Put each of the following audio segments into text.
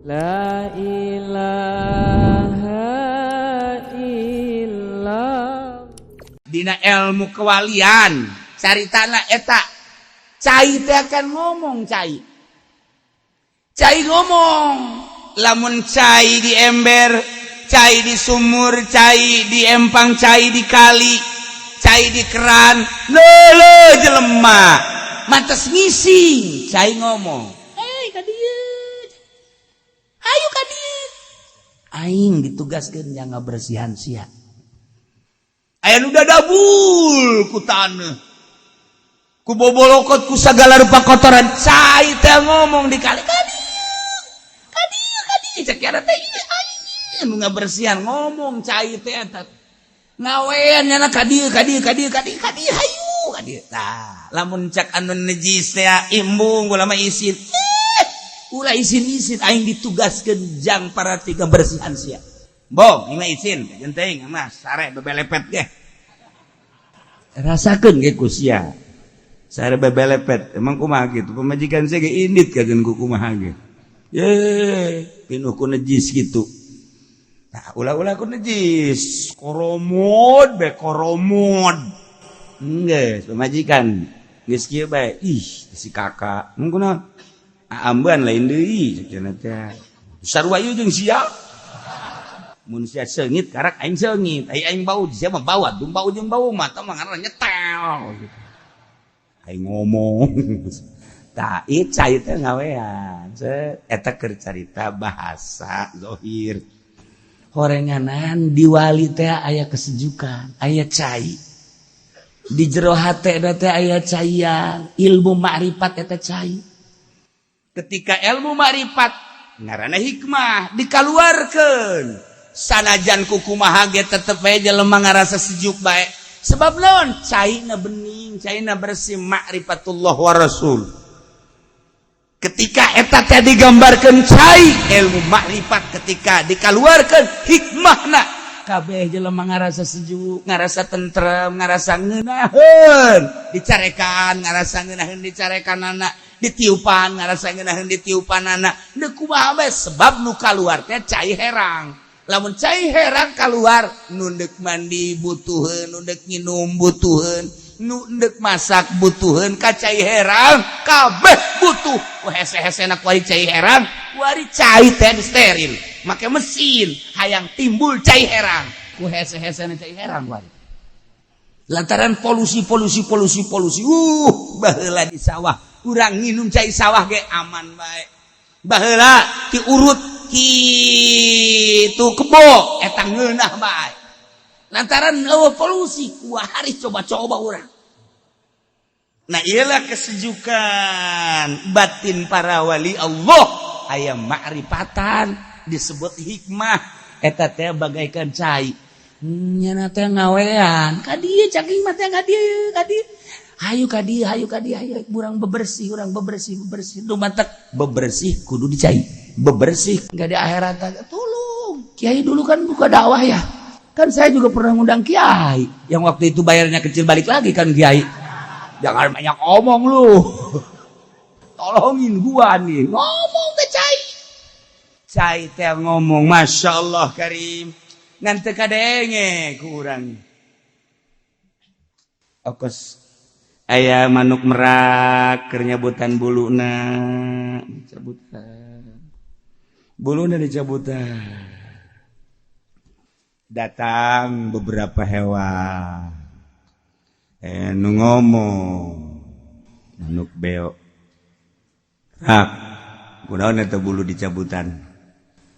La ilaha illallah. Dina ilmu kewalian caritana eta cai teh akan ngomong cai ngomong lamun cai di ember, cai di sumur, cai di empang, cai di kali, cai di keran, lele jelema mantes ngising cai ngomong, hei kadieu ayo kadieu aing ditugaskeun jang ngabersihan sia aya nu dadabul ku taneuh ku bobolokot ku sagala rupa kotoran cai teh ngomong di kali kadieu cek kira teh aing nu ngabersihan ngomong cai teh eta ngawean nya kadieu hayu kadieu tah lamun cak anu najis teh imbung ulah mah isin ulah isin aing ditugaskeun jang parati ngabersihan sia bong ieu mah isin genteng mah sare bebelepet ge rasakeun ge ku sia sare bebelepet emang kumaha kitu pamajikan saya ge indit kageun ku kumaha ge pinuh ku najis gitu. Nah, ulah-ulah ku najis. Koromod. Geus, pamajikan. Geus kieu bae. Ih, si kakak. Mun kunaon? Amban lain deui cenah teh. Sarua ieu jeung sia. Mun sia seungit karak aing seungit. Aing bau sia mah bau, atuh bau jeung bau mah tah mah ngaranna nyetel. Aing ngomong. Tah ieu cai teh ngawean eta keur carita bahasa zahir horenganan di wali teh aya kesejukan aya cai di jero hatena teh aya caian ilmu makrifat eta cai ketika ilmu makrifat ngaranna hikmah dikaluarkeun sanajan ku kumaha ge tetep bae jelema ngarasa sejuk bae sebab naon caina bening caina bersih makrifatullah wa rasul. Ketika eta teh digambarkeun cai ilmu makrifat ketika dikaluarkeun hikmahna kabeh jelema ngarasa sejuk, ngarasa tentrem, ngarasa ngeunaheun dicarekan, ngarasa ngeunaheun dicarekanana, ditiupan ngarasa ngeunaheun ditiupanana. Deuk kumaha bae sebab nu kaluar teh cai herang. Lamun cai herang kaluar nu deuk mandi butuheun, nu deuk nginum butuheun. Nu endek masak butuheun ka cai herang kabeh butuh hese-hesena ku cai herang wari cai teh steril make mesin hayang timbul cai herang ku hese-hesena cai herang wari lantaran polusi baheula di sawah urang nginum cai sawah ge aman bae baheula ti urut kitu kebo eta ngeunah bae lantaran eueuh polusi kuari coba-coba urang. Nah ialah kesejukan batin para wali Allah aya makrifatan disebut hikmah eta teh bagaikan cai nyana teh ngawean ka dieu caging mah teh ka dieu hayu urang bebersih dumatek bebersih kudu dicai bebersih enggak di akhirat tolong kiai dulu kan buka dakwah ya. Kan saya juga pernah ngundang kiai yang waktu itu bayarnya kecil balik lagi kan kiai. Jangan banyak omong lu. Tolongin gua nih. Ngomong teh cai. Cai teh ngomong Masya Allah Karim. Ngan teu kadenge ku urang. Okos aya manuk merak keur nyabutan buluna. Dicabutan. Buluna dicabutan. Datang beberapa hewan nu ngomong manuk beo rak kunaon eta bulu dicabutan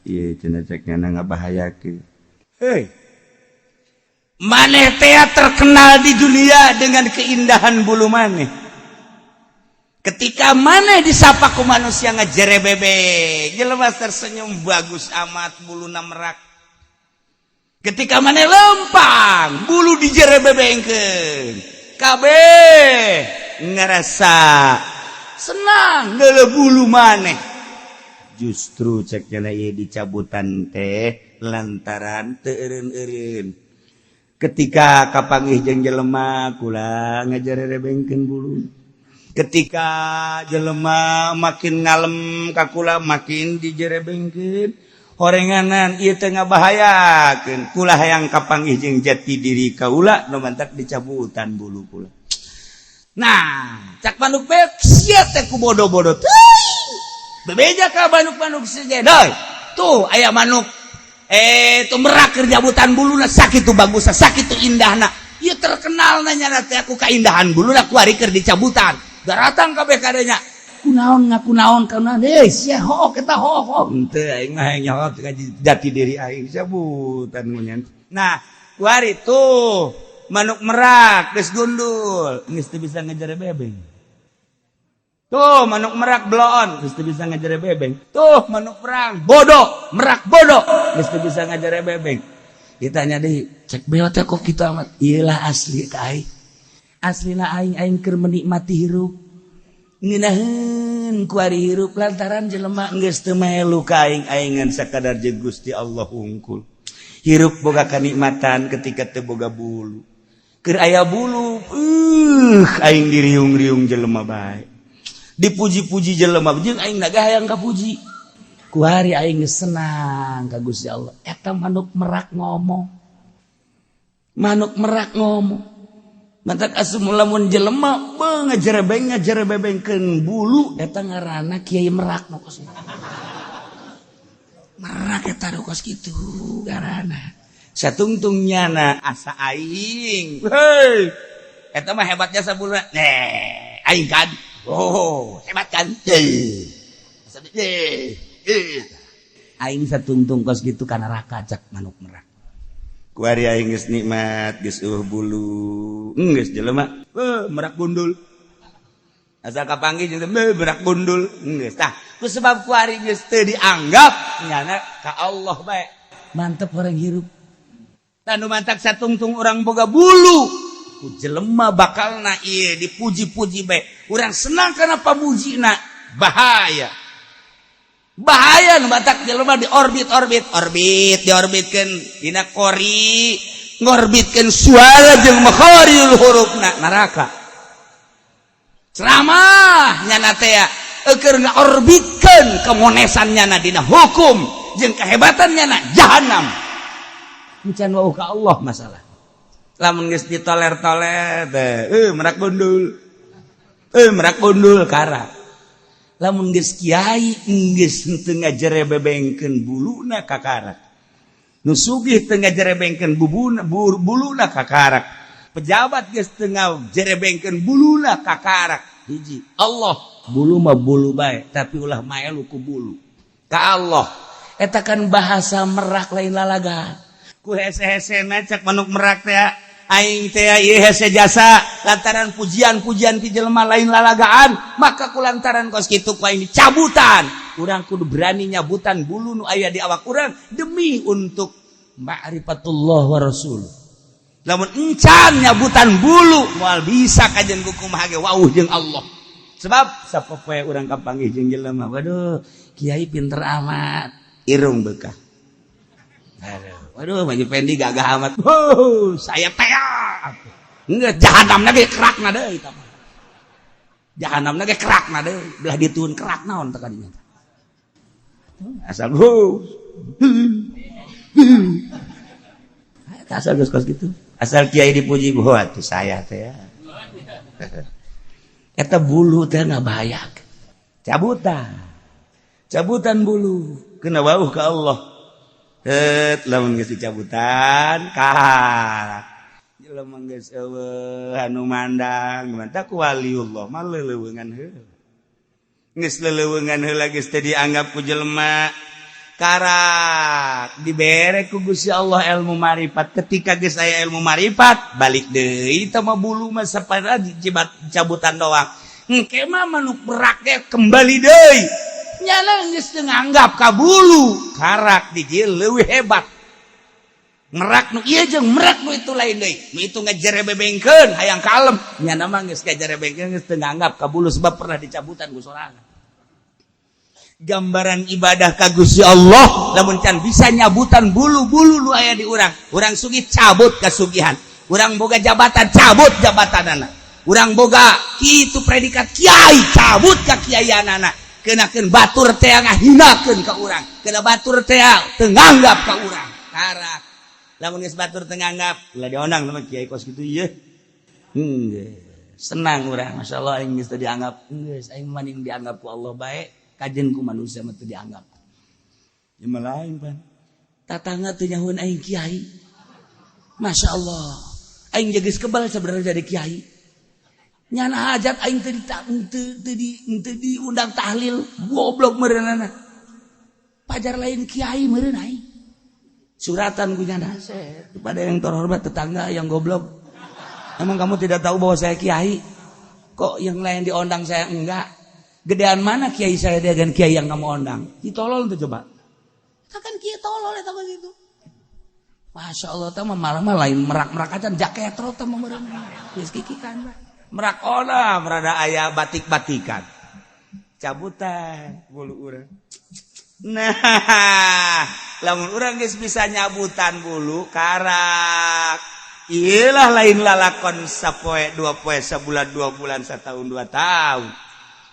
ieu cenah cekna ngabahayakeun hei maneh teh terkenal di dunia dengan keindahan bulu maneh ketika maneh disapa ku manusia ngajerebebeg jelema tersenyum bagus amat buluna merak. Ketika maneh lempang bulu dijerebebengkeun kabeh ngerasa senang geuleuh bulu maneh justru cek cenah ieu dicabutan teh lantaran teu eureun-eureun ketika kapanggih jeung jelema kula ngajerebengkeun bulu ketika jelema makin ngalem kakula makin dijerebengkeun horenganan ieu teh ngabahayakeun kula hayang kapanggih jeung jati diri kaula nu mantak dicabutan bulu kula. Nah cak manuk beuk sia teh ku bodoh-bodoh bebeja ka manuk-manuk sejedoy tuh aya manuk tuh merak keur jabutan buluna sakitu bagusna sakitu indahna ieu terkenal nanya teh aku kaindahan buluna ku ari keur dicabutan daratang kabeh kadenya kunaon ngaku naon kana sia hook eta hook henteu aing mah nyaho jati diri aing cabutan munyan. Nah ku ari tuh manuk merak geus gundul geus teu bisa ngejar bebeng. Tuh manuk merak bloon geus teu bisa ngejar bebeng. Tuh manuk merak bodoh geus teu bisa ngejar bebeng. Ditanya deui cek beo teh kok kitu amat. Ieu lah asli ka aing. Aslina aing keur menikmati hirup. Ngeunaheun ku ari hirup lantaran jelema geus teu melu ka aing-aingan sakadar jeung Gusti Allah hungkul. Hirup boga kanikmatan ketika teu boga bulu. Keur aya bulu, aing diriung-riung jelema bae. Dipuji-puji jelema jeung aing naga hayang kapuji. Ku hari aing geus senang ka Gusti Allah. Eta manuk merak ngomong. Manuk merak ngomong. Matak asup lamun jelema ngajerebengkeun bulu eta ngaranna Kiai Merak nu kos. Merak eta nu kos kitu ngaranna. Satungtungnyana asa aing. Hei. Eta mah hebatnya sabulna. Aing kan. Oh, hebat kan? Aing satungtung kos kitu kana raka cak manuk merak. Ku ari aing geus nikmat, geus bulu. Geus jelema, merak gundul. Asal kapanggih jeung merak gundul. Geus tah. Ku sebab ku ari geus teu dianggap nyana ka Allah bae. Mantep orang hirup. Tanu mantak satungtung orang boga bulu ku jelema bakalna ieu dipuji-puji bae urang senang kana pamujina bahaya nu mantak jelema diorbitkeun dina kori ngorbitkeun suara jeung makharijul hurufna neraka ceramah nyana teh keur ngaorbitkeun kemonesan nyana dina hukum jeung kehebatan nyana jahanam. Bukan wau ka Allah masalah. Lamun geus ditoler-toler teh, merak gundul. Merak gundul karak. Lamun geus kiai geus teu ngajerebengkeun buluna ka karak. Nu sugih teu ngajerebengkeun buluna ka karak. Pejabat geus teu ngajerebengkeun buluna ka karak. Hiji, Allah bulu mah bulu bae, tapi ulah maelu ku bulu. Ka Allah. Eta kan bahasa merak lain lalagaan. Ku hese-hese cak manuk merak teh aing teh ieu hese jasa lantaran pujian-pujian ti jelema lain lalagaan maka ku lantaran kos kitu ku aing dicabutan urang kudu berani nyabutan bulu nu aya di awak urang demi untuk ma'rifatullah wa rasul. Lamun encan nyabutan bulu moal bisa kajen kumaha ge wauh jeung Allah. Sebab sapopoe urang kapanggih jeung jelema waduh kiai pinter amat irung bekah. Waduh, baju pendi gagah amat. Saya teak. Enggak, jahanamna ge kerakna deui eta mah. Jahanamna ge kerakna deui, belah dituun kerak naon teh kadinya. Asal asal geus gitu. Asal kiai dipuji buat saya teh ya. Eta bulu teh ngabahayakeun. Cabutan bulu kena wauh ka Allah. Lamun geus dicabutan karak jelema geus eueuh anu mandang mantah ku waliullah mah leuleuweungan heula geus leuleuweungan heula geus teu dianggap ku jelema karak dibere ku Gusti Allah ilmu marifat ketika geus aya ilmu marifat balik deui teh mah bulu mah sapada dicabutan doang engke mah manuk merak ge kembali deui nyana geus teu nganggap ka bulu karak di dieu leuwih hebat merak nu ieu jeung merak nu itu lain deui nu itu ngajerebengkeun hayang kalem nyana mah geus ngajerebengkeun geus teu nganggap ka bulu sebab pernah dicabutan ku sorangan. Gambaran ibadah ka Gusti Allah lamun can bisa nyabutan bulu-bulu nu aya di urang sugih cabut kasugihan urang boga jabatan cabut jabatanana urang boga kitu predikat kiai cabut ka kiaianana kenakeun batur teh ngahinakeun ka urang kena batur teh teu nganggap ka urang karak lamun geus batur teu nganggap ulah diondang sama kiai kos kitu ieu senang urang masyaallah aing geus teu dianggap geus aing maning dianggap ku Allah bae kajen ku manusia mah teu dianggap ieu mah lain pan tatangga teu nyahoeun aing kiai masyaallah aing geus kebal sebenarnya jadi kiai nyana hajat aing teu diundang tahlil goblok meureunana pajar lain kiai meureun aing suratan ku nyana kepada yang terhormat tetangga yang goblok emang kamu tidak tahu bahwa saya kiai kok yang lain diundang saya enggak gedean mana kiai saya dengan kiai yang kamu undang ditolol tuh coba kita kan kiai tolol eta gitu Masya Allah teh malah lain merak-merak acan jaketro teh mah meureun geus kikikan merak ona merada aya batik-batikan cabutan bulu urang nah lamun urang geus bisa nyabutan bulu karak iyalah lain lalakon sapoe 2 poe sabulan 2 bulan satahun 2 tahun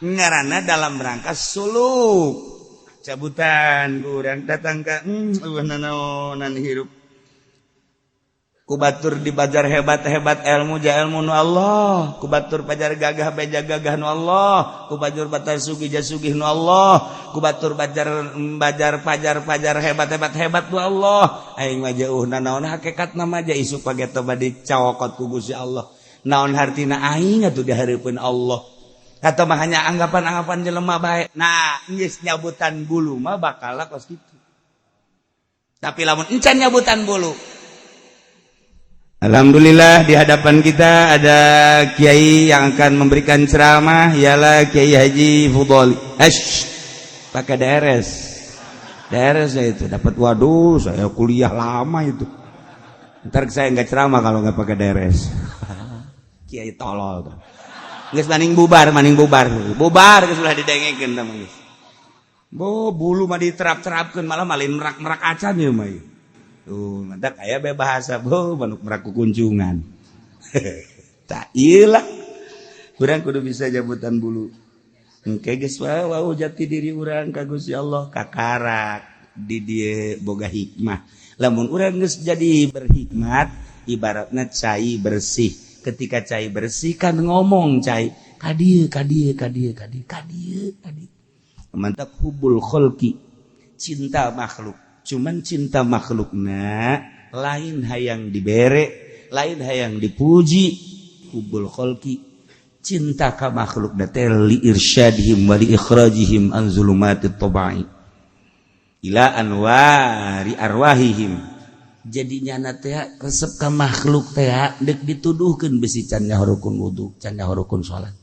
ngaranna dalam rangka suluk cabutan urang datang ka nanaonan hirup kubatur di bajar hebat-hebat ilmu ja ilmu nu Allah kubatur pajar gagah beja gagah nu Allah kubatur batar sugih ja sugih nu Allah kubatur bajar pajar hebat nu Allah aing mah jauhna naon hakikatna mah ja isuk pageto bade cawokot ku Gusti Allah naon hartina aing atuh di hareupeun Allah atau mah hanya anggapan-anggapan jelema bae nah geus nyabutan bulu mah bakal kos kitu tapi lamun encan nyabutan bulu Alhamdulillah di hadapan kita ada kiai yang akan memberikan ceramah ialah Kiai Haji Fudholi. Pakai DRS. DRS ya itu dapat waduh saya kuliah lama itu. Ntar saya enggak ceramah kalau enggak pakai DRS. Kiai tolol tuh. Geus maning bubar. Bubar geus ulah didengekeun tah geus. Bulu mah diterap-terapkeun malah malin merak-merak acan ieu mah. Tuh, mantap aya bahasa manuk meraku kunjungan. Tak iyalah. Urang kudu bisa jabutan bulu. Engke geus wau jati diri urang ka Gusti Allah kakarak di dieu boga hikmah. Lamun urang geus jadi berhikmat, ibaratna cai bersih. Ketika cai bersih kan ngomong cai, kadieu. Mantap hubul kholqi, cinta makhluk. Cuman cinta makhlukna lain hayang dibere, lain hayang dipuji. Hubul kholqi cinta ka makhluk teh li irsyadihim wa li ikhrajihim an zulumatit tabai ila anwari arwahihim. Jadi nyana teh resep ka makhluk teh deuk dituduhkeun bisi can nyahoreun wudu, can nyahoreun salat.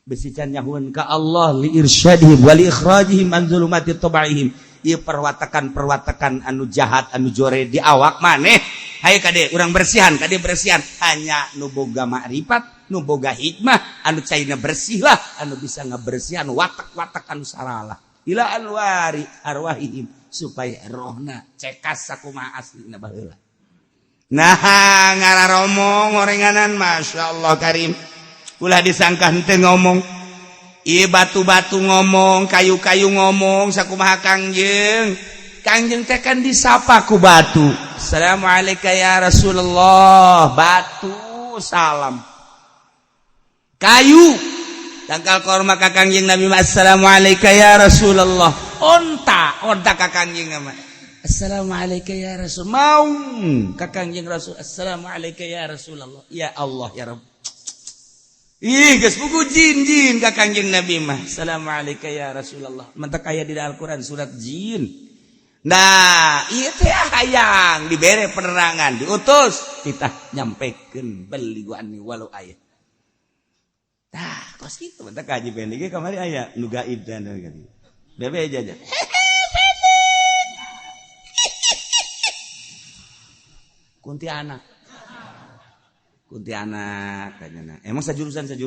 Bisi can nyahoreun ka Allah li irsyadihim wa li ikhrajihim an zulumatit tabaihim. Ieu perwatakan anu jahat anu jore di awak maneh haye kade urang bersihan hanya nu boga makrifat nu boga hikmah anu caina bersih lah anu bisa ngabersihan watak-watak anu salalah ila anwari arwahihim supaya rohna cekas sakumaha aslina baheula nah ngararomong ngorenganan masyaallah karim ulah disangka henteu ngomong. Ieu batu-batu ngomong, kayu-kayu ngomong, sakumaha Kangjeng. Kangjeng teh kan disapa ku batu. Assalamualaikum ya Rasulullah. Batu salam. Kayu tangkal korma ka Kangjeng Nabi assalamualaikum ya Rasulullah. Onta ka Kangjeng mah. Assalamualaikum ya Rasul. Mau ka Kangjeng Rasul. Assalamualaikum ya Rasulullah. Ya Allah ya Rabb. Ih, geus buku jin ka Kangjeng Nabi mah. Assalamualaikum ya Rasulullah. Mentek aya di Al-Qur'an surat jin. Nah, ieu teh hayang dibere penerangan, diutus kita nyampekeun baliguan walau aya. Tah, kos kitu mentek haji pendek ge kamari aya nu gaib dan gitu. Bebe aja. Kuntianak kayaknya. Emang sajurusan saya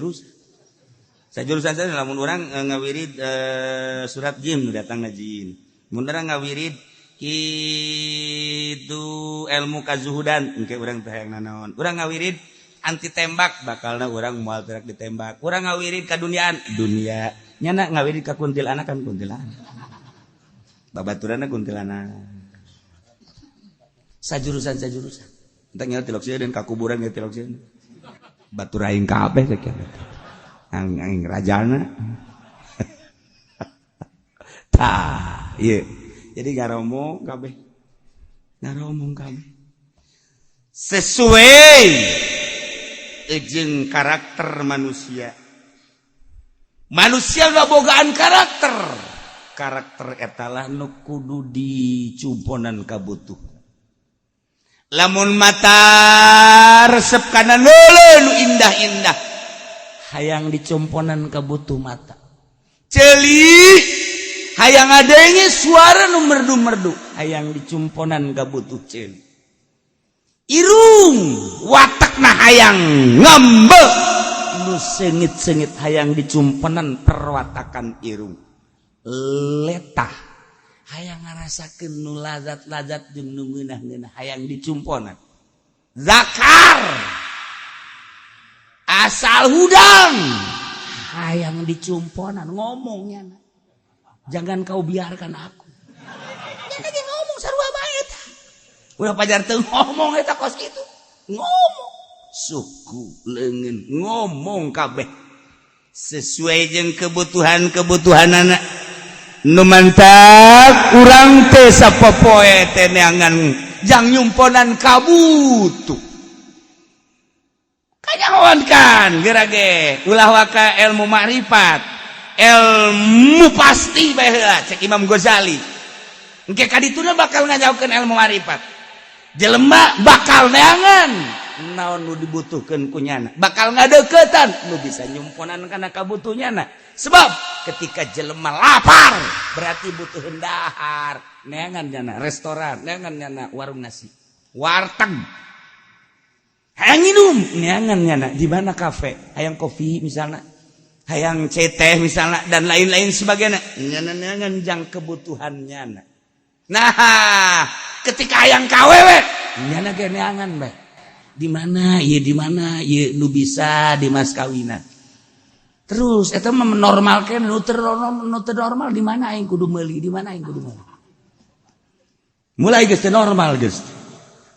lamun orang ngawirid surat jin datang na jin. Mun urang ngawirid kitu ilmu kazuhudan engke urang teh hayang nanaon. Urang ngawirid anti tembak bakalna urang moal terak ditembak urang ngawirid ka duniaan dunia nyana ngawirid ka kuntilanak kan kuntilanak babaturanna kuntilanak sajurusan entah nyawa tilok sieun ka kuburan ge tilok sieun batur aing kabeh sakit aing rajana tah ieu jadi ngaromong kabeh sesuai jeung karakter manusia ngabogaan karakter etalah nu kudu dicumponan kabutuh lamun mata resep kana nu indah-indah hayang dicumponan kabutuh mata ceuli hayang adenge suara nu merdu-merdu hayang dicumponan kabutuh ceuli irung watakna hayang ngambe nu sengit-sengit hayang dicumponan perwatakan irung letah hayang ngarasakeun nu lazat-lazat jeung nu ngeunah-ngeunah hayang dicumponan zakar asal hudang hayang dicumponan ngomongnya jangan kau biarkan aku jangan lagi ngomong sarua bae eta udah pajar teu ngomong eta kos kitu ngomong suku leungeun ngomong kabeh sesuai jeung kebutuhan-kebutuhanana nu mantap urang teh sapopoe teh neangan jang nyumponan kabutuh kanyahoankan gerage ulah waka ilmu makrifat ilmu pasti bae heula cek Imam Ghazali engke kadituna bakal ngajaokeun ilmu makrifat jelema bakal neangan naon nu dibutuhkeun ku nyana bakal ngadeuketan nu bisa nyumponan kana kabutuhnyana sebab ketika jelema lapar berarti butuh dahar neangan nyana restoran neangan nyana warung nasi warteg hayang minum neangan nyana di mana kafe hayang kopi misalnya hayang teh misalnya dan lain-lain sebagainya nyana neangan jang kebutuhan nyana nah ketika hayang kawewe nyana ge neangan bae di mana ieu nu bisa di mas kawinan terus eta mah menormalkeun nu teu normal di mana aing kudu meuli mulai geus teu normal geus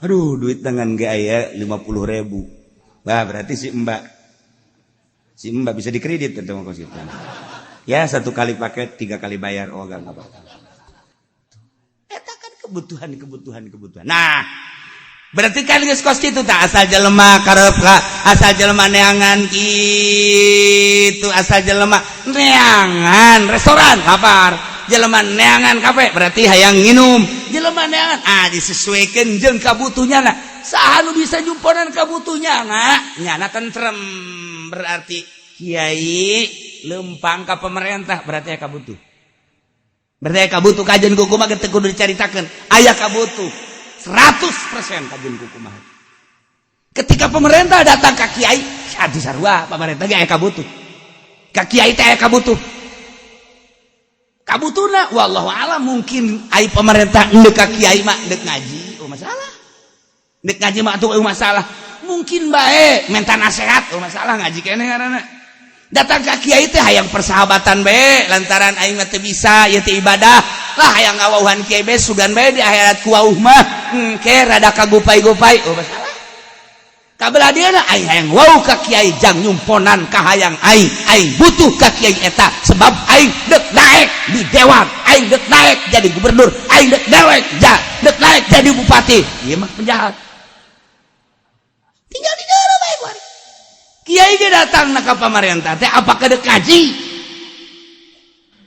aduh duit tangan ge aya 50.000 bah berarti si mbak bisa dikredit eta mah kos kitu ya 1 kali paket 3 kali bayar oh enggak apa-apa eta kan kebutuhan nah berarti kan geus kos kitu tah asal jelema karep asal jelema neangan kitu asal jelema neangan restoran lapar jelema neangan kafe berarti hayang nginum jelema neangan disesuaikeun jeung kabutuhnyana saha nu bisa nyumponan kabutuhnyana nyana tentrem berarti kiai lempang ka pemerintah berarti aya kabutuh kajian kumaha teh kudu dicaritakeun aya kabutuh 100% kajian kumaha. Ketika pemerintah datang ke kiai, adi sarua pemerintah ge aya kabutuh. Ka kiai teh aya kabutuh. Kabutuhna wallahu a'lam mungkin ai pemerintah endeu ka kiai mah endeu ngaji, oh masalah. Endeu ngaji mah atuh masalah. Mungkin bae minta nasihat, oh masalah ngaji keneh ngaranna. Datang ka kiai teh hayang persahabatan bae lantaran aing mah teu bisa ieu teh ibadah. Lah hayang ngawauhan kiai bae sugan bae di akhirat ku wauh mah ke rada kagupai-gupai oh masalah kabeladiana aing hayang wau ka kiai jang nyumponan ka hayang aing butuh ka kiai eta sebab aing deuk naek di dewan aing deuk naek jadi gubernur aing deuk naek jadi bupati ieu mah penjahat tinggal di dalam bae kuari kiai ge datang ka pamarentah teh apakah deuk ngaji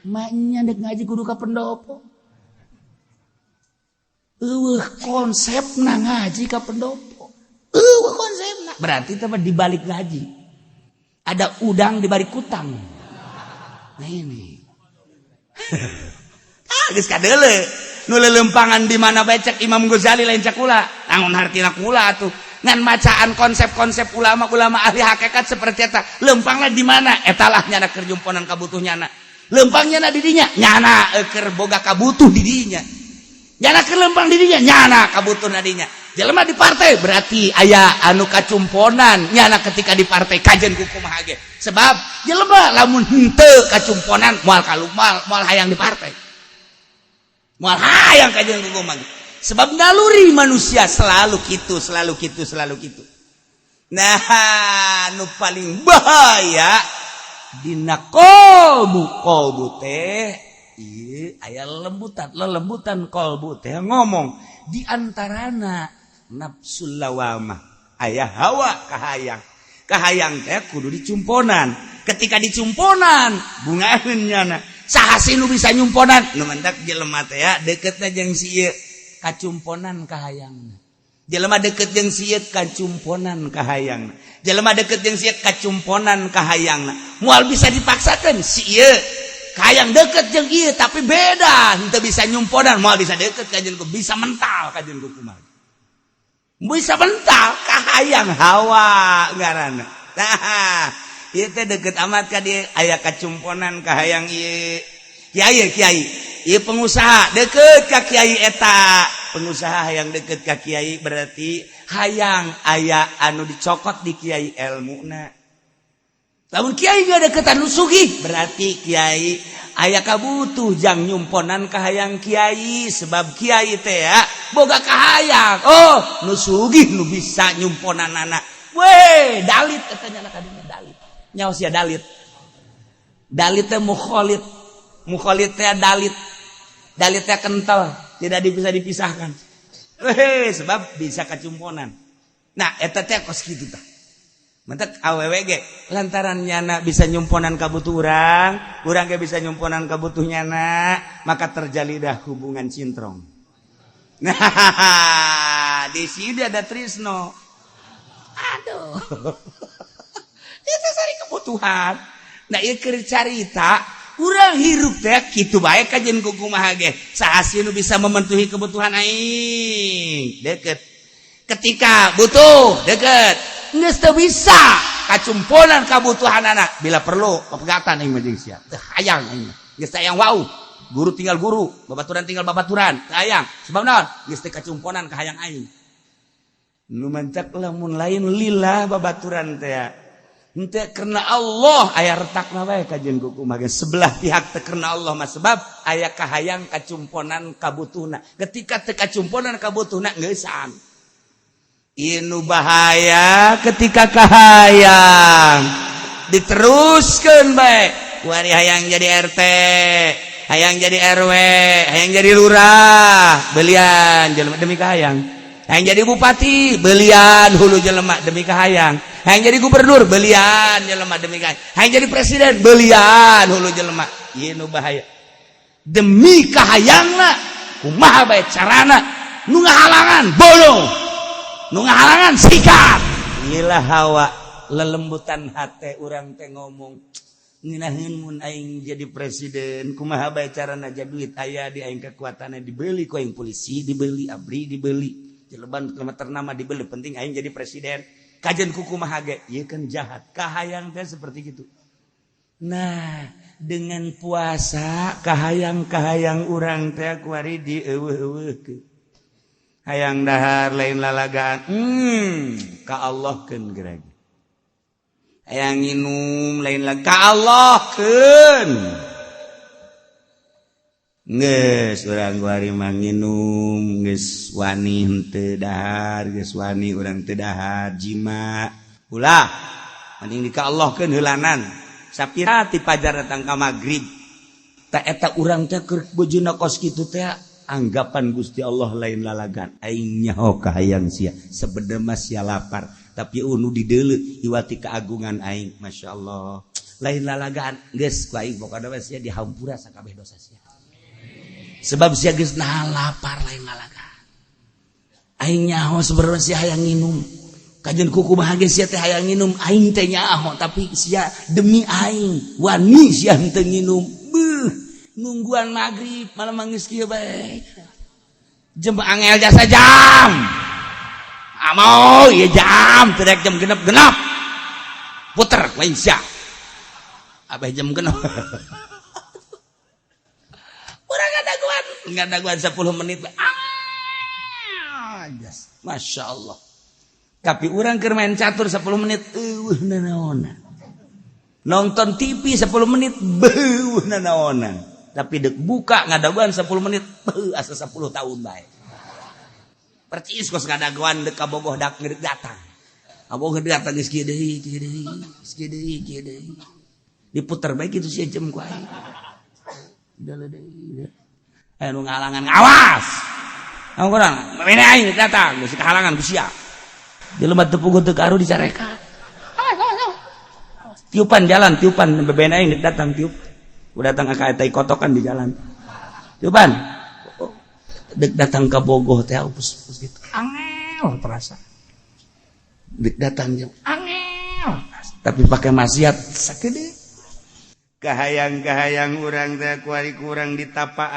maknya deuk ngaji kudu ka pendopo konsepna ngaji ka pendopo konsepna berarti teman di balik ngaji ada udang di balik kutang nah ini geus kadeule nu lelempangan di mana becek Imam Ghazali lain cak kula naon hartina kula atuh ngan macaan konsep-konsep ulama ahli hakikat seperti eta lempangna di mana eta lah nyana keur jumponan kabutuhnyana lempangnya na di dinya nyana keur boga kabutuh di dinya nyana keur lempang di dinya nyana kabutuh na dinya jelema di partai berarti aya anu kacumponan nyana ketika di partai kajen kumaha ge sebab jelema lamun henteu kacumponan moal moal hayang di partai moal hayang kajen kumaha ge sebab naluri manusia selalu kitu nah nu paling bahaya dina kolbu teh ieu aya lelembutan kolbu teh ngomong di antarana nafsul lawamah aya hawa kahayang teh kudu dicumponan ketika dicumponan bungaeun nyana saha sih nu bisa nyumponan nu mendak jelema teh ya deketna jeung sieu kacumponan kahayangna jelema deket jeung sieu kacumponan kahayangna jelema deket jeung sieu kacumponan kahayangna moal bisa dipaksakeun sieu kahayang deket jeung ieu tapi beda henteu bisa nyumponan moal bisa deket ka jeung bisa mental ka jeung kumaha bisa mental kahayang hawa ngaranna nah ieu teh deket amat ka dieu aya kacumponan kahayang ieu kiai ieu pengusaha deket ka kiai eta pengusaha hayang deket ka kiai berarti hayang aya anu dicokot di kiai ilmuna lamun kiai geus deketan nu sugih berarti kiai aya kabutuh jang nyumponan kahayang kiai sebab kiai teh ya boga kahayang nu sugih nu bisa nyumponanana we dalit katanya kadina dalit nyaos ya dalit teh mukholid teh dalit teh kental tidak bisa dipisahkan sebab bisa kacumponan nah eta teh kos kitu tah mentek awewe ge lantaran nyana bisa nyumponan kabutuh urang ge bisa nyumponan kabutuh nyana maka terjalidah hubungan cintrong nah di sini ada trisno aduh itu sari kebutuhan nah ieu keur carita urang hirup teh kitu bae kajen kumaha ge saha nu bisa memenuhi kebutuhan aing deket ketika butuh deket geus teu bisa kacumponan kabutuhan anak bila perlu pepegatan aing mah jeung sia teu hayang aing geus hayang wau guru tinggal guru babaturan tinggal babaturan teu hayang sebab naon geus teu kacumponan ka hayang aing nu mancak lamun lain lillah babaturan teh henteu karena Allah aya retakna bae kajen kumaha sebelah pihak teu karena Allah mah sebab aya kahayang kacumponan kabutuhna ketika teu kacumponan kabutuhna geusaan inu bahaya ketika kahayang diteruskan baik wari hayang jadi RT hayang jadi RW hayang jadi lurah belian jelema demi kahayang hayang jadi bupati belian hulu jelema demi kahayang hayang jadi gubernur belian jelema demi kahayang hayang jadi presiden belian hulu jelema inu bahaya demi kahayangna kumaha bae carana nu ngahalangan bodoh nu ngahalangan sikat inilah hawa lelembutan hate urang teh ngomong nginaheun mun aing jadi presiden kumaha bae carana jadi duit aya di aing kekuatanna dibeli ku aing polisi dibeli abri dibeli jeleban ternama dibeli penting aing jadi presiden kajen ku kumaha ge ieu kan jahat kahayang teh seperti gitu nah dengan puasa kahayang urang teh kuari dieuweuh-euweuhkeun hayang dahar lain lalagaan ka Allahkeun gereg hayang nginum lain lagi ka Allahkeun geus urang kuari mah nginum geus wani henteu dahar geus wani urang teu dahar jima ulah mending di ka Allahkeun heulanan sapira ti pajar datang ka magrib ta eta urang teh keur bojona kos kitu teh anggapan Gusti Allah lain lalagan aing nyaho kahayang sia sebenarnya sia lapar tapi nu dideuleu iwati keagungan aing masyaallah lain lalagan geus ku aing pokona we sia dihampura sakabeh dosa sia sebab sia geus nahan lapar lain lalagan aing nyaho sebenarnya sia hayang nginum kajen kumaha ge sia teh hayang nginum aing teh nyaho tapi sia demi aing wani sia henteu nginum nungguan maghrib malam manggis kieu bae jam angel jasa jam amoy ieu jam terek jam genep puter lain sia abah jam genep urang ngadaguan 10 menit Masya Allah. Tapi orang keur main catur 10 menit nanaonan. Nonton TV 10 menit nanaonan. Tapi dek buka ngadaguan 10 menit asa 10 tahun bae. Percis kos ngadaguan dek kabogoh dak ngeureuk datang. Abogoh datang geus kieu deui. Diputer bae kitu sia jam ku aing. Udah deui. Anu ngalangan ngawas. Kurang, mana aing datang, geus kahalangan ku sia. Jelema teu puguh teu karu dicarekan. Tiupan jalan, tiupan bebena aing datang tiup. Udah datang ka eta kotokan di jalan. Tiupan. Dek datang ka Bogoh teh upus gitu. Angel terasa. Dek datang jam angel. Tapi pakai maksiat sakeudeung. Kahayang-kahayang urang teh kuari kurang ditapaan.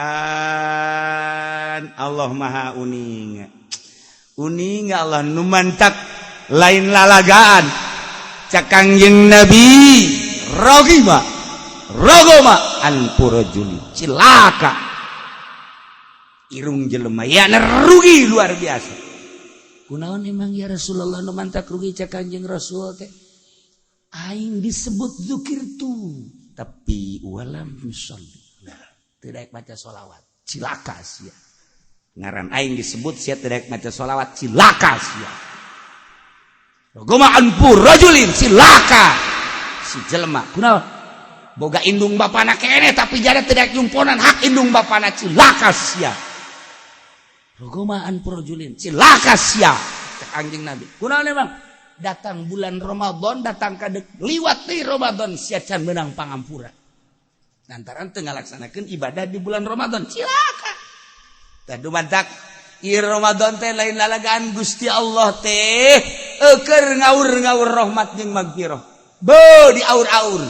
Allah Maha Uning. Uning Allah nu mantak lain lalagaan. Cak Kangjeng Nabi rogima anpurajuli cilaka. Irung jelema ya rugi luar biasa. Kunaon emang ya Rasulullah nu mantak rugi cak Kangjeng Rasul teh? Aing disebut zikirtu tapi walam yusolli. Tidak baca sholawat, cilaka sia. Ngaran aing disebut sia tidak baca sholawat, cilaka sia. Rogoma anpur rajulin cilaka. Si jelema kunaon? Boga indung bapana kene tapi jada tidak nyumponan hak indung bapana, cilaka sia. Rogoma anpur rajulin cilaka sia. Kangjeng Nabi. Kunaon emang? Datang bulan Ramadan, datang kadek liwat di Ramadan sia can meunang pangampura. Lantaran teu ngalaksanakeun ibadah di bulan Ramadan, cilaka. Tah dumantak ieu Ramadan teh lain lalagaan Gusti Allah teh keur ngaur-ngaur rahmat jeung magfirah. Beuh diaur-aur.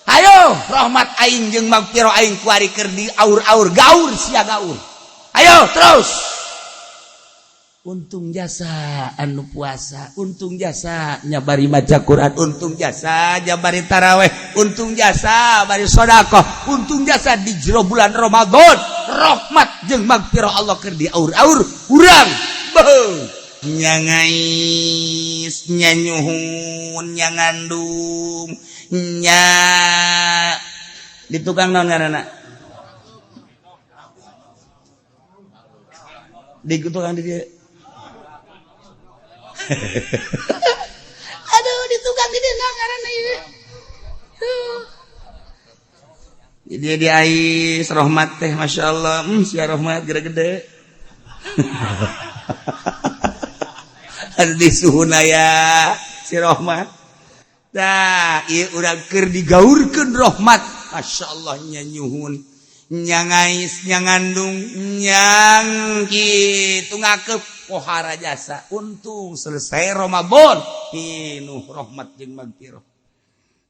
Hayo rahmat aing jeung magfirah aing kuari keur diaur-aur, gaur sia gaur. Ayo terus. Untung jasa anu puasa, untung jasa nyabari maca Quran, untung jasa nyabari taraweh, untung jasa bari sedekah, untung jasa di jero bulan Ramadan rahmat jeung magfirah Allah keur diaur-aur urang beuh nyangais nyanyuhun nyangandung nya di tukang naon ngaranna di tukang di dia. Aduh di tukang gede ngaranna ieu. Dia di ais rahmat teh masyaallah, sia rahmat gede-gede. Di suhuna ya si rahmat. Tah ieu urang keur digaurkeun rahmat, masyaallah nyanyuhun, nyangais, nyangandung, nyang kitu ngakep pohara jasa. Untung selesai Ramadan pinuh rahmat jeung magfirah.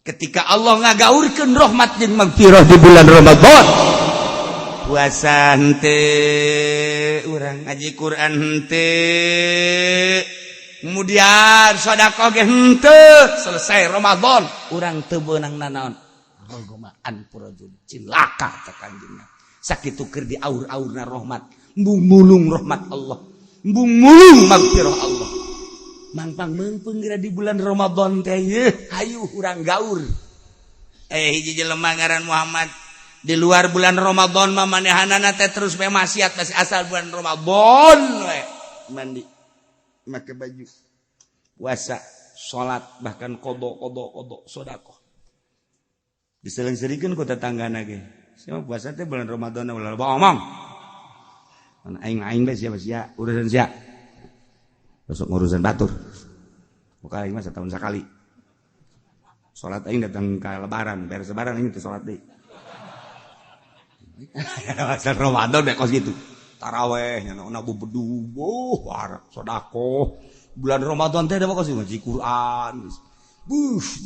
Ketika Allah ngagaurkeun rahmat jeung magfirah di bulan Ramadan, puasa henteu, urang ngaji Quran henteu, kemudian sedekah ge henteu, selesai Ramadan urang teu beunang nanaon. Rogomaan purajul cilaka cak Kangjeng. Sakitu keur diaur-aurna rahmat, mulung rahmat Allah. Mulung magfirah Allah. Mangpang meungpeung geura di bulan Ramadan teh yeuh hayu urang gaur. Hiji jelema ngaran Muhammad di luar bulan Ramadan mah manehanana teh terus bae maksiat masih asal bulan Ramadan we. Mandi, make baju, puasa, salat, bahkan qada sedekah. Diseling-selingkeun ku tetanggana ge. Sia puasa teh bulan Ramadan ulah omong. Aing siapa urusan sia besok ngurusan batur bukan aing mah setahun sekali sholat aing datang ke lebaran beres lebaran aing teh sholat deui asal Ramadan deh kos gitu taraweh nya nabu bedu war sedekah bulan Ramadan teh da kos ngaji Quran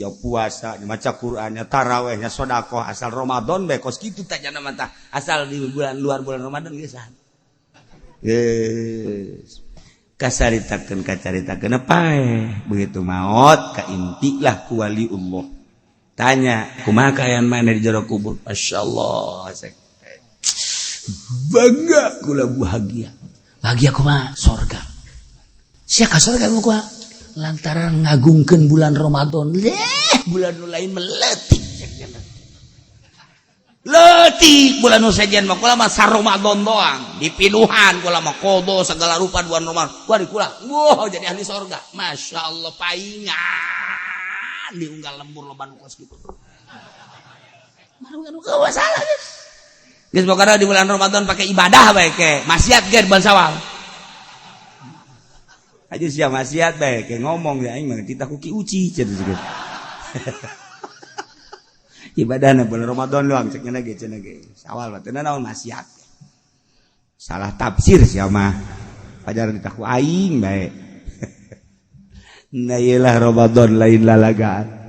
ya puasa maca Qurannya tarawehnya sedekah asal Ramadan bae kos kitu teh nya mah asal di bulan luar bulan Ramadan geus yes. Kasaritakeun kacaritakeun pae begitu maot ka intilah ku waliullah. Tanya kumaha kaayaan maneh di jero kubur? Masyaallah bangga kula bahagia kumaha surga sia ka surga muka lantaran ngagungkeun bulan Ramadan. Bulan nu lain meletik. Letik bulan nu sejen mah kula mah Ramadan doang. Dipinuhan kula mah kodo segala rupa bulan Ramadan. Wah kula, wah jadi ahli surga. Masyaallah paingan diunggal lembur loba nu kos kitu. Maru ka salah geus. Geus bokara di bulan Ramadan pakai ibadah bae ke. Maksiat ge bulan Syawal. Aja sia maksiat bae ke ngomong ya aing mah tita kuki uci cenah geus. Ibadahna bulan Ramadan doang cek cenah ge. Syawal mah teu naon maksiat. Salah tafsir sia mah. Pajar ditaku aing bae. Nah iyalah Ramadan lain lalagaan.